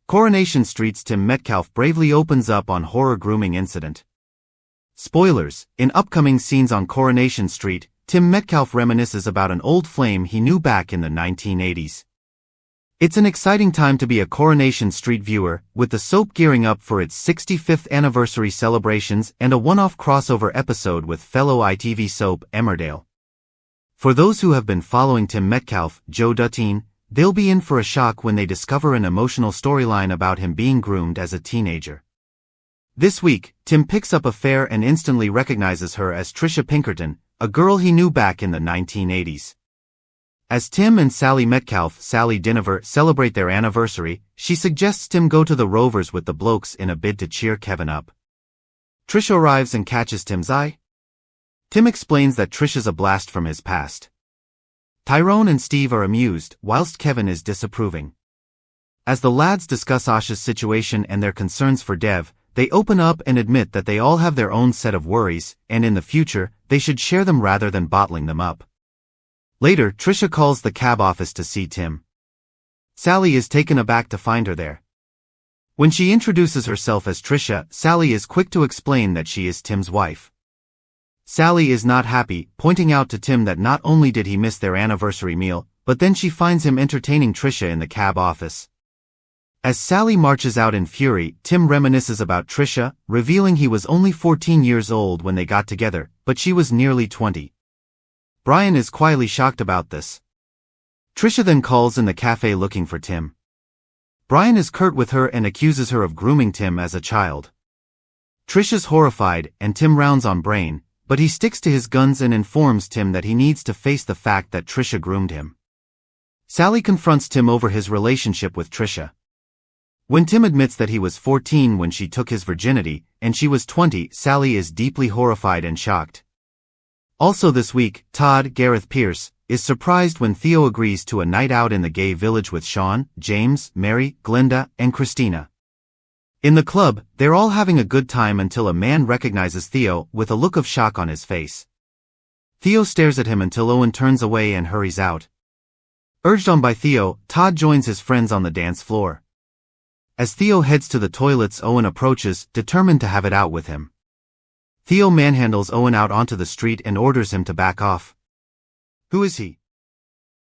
Coronation Street's Tim Metcalfe bravely opens up on horror grooming incident. Spoilers: in upcoming scenes on Coronation Street, Tim Metcalfe reminisces about an old flame he knew back in the 1980s. It's an exciting time to be a Coronation Street viewer, with the soap gearing up for its 65th anniversary celebrations and a one-off crossover episode with fellow ITV soap Emmerdale. For those who have been following Tim Metcalfe, Joe Dutton, they'll be in for a shock when they discover an emotional storyline about him being groomed as a teenager. This week, Tim picks up Affair and instantly recognizes her as Tricia Pinkerton, a girl he knew back in the 1980s. As Tim and Sally Metcalfe, Sally Dinover, celebrate their anniversary, she suggests Tim go to the Rovers with the blokes in a bid to cheer Kevin up. Tricia arrives and catches Tim's eye. Tim explains that Tricia's a blast from his past. Tyrone and Steve are amused, whilst Kevin is disapproving. As the lads discuss Asha's situation and their concerns for Dev, they open up and admit that they all have their own set of worries, and in the future, they should share them rather than bottling them up. Later, Tricia calls the cab office to see Tim. Sally is taken aback to find her there. When she introduces herself as Tricia, Sally is quick to explain that she is Tim's wife. Sally is not happy, pointing out to Tim that not only did he miss their anniversary meal, but then she finds him entertaining Tricia in the cab office. As Sally marches out in fury, Tim reminisces about Tricia, revealing he was only 14 years old when they got together, but she was nearly 20. Brian is quietly shocked about this. Tricia then calls in the cafe looking for Tim. Brian is curt with her and accuses her of grooming Tim as a child. Tricia's horrified, and Tim rounds on Brian, but he sticks to his guns and informs Tim that he needs to face the fact that Tricia groomed him. Sally confronts Tim over his relationship with Tricia. When Tim admits that he was 14 when she took his virginity, and she was 20, Sally is deeply horrified and shocked. Also this week, Todd, Gareth Pierce, is surprised when Theo agrees to a night out in the gay village with Sean, James, Mary, Glinda, and Christina. In the club, they're all having a good time until a man recognizes Theo, with a look of shock on his face. Theo stares at him until Owen turns away and hurries out. Urged on by Theo, Todd joins his friends on the dance floor. As Theo heads to the toilets, Owen approaches, determined to have it out with him. Theo manhandles Owen out onto the street and orders him to back off. "Who is he?"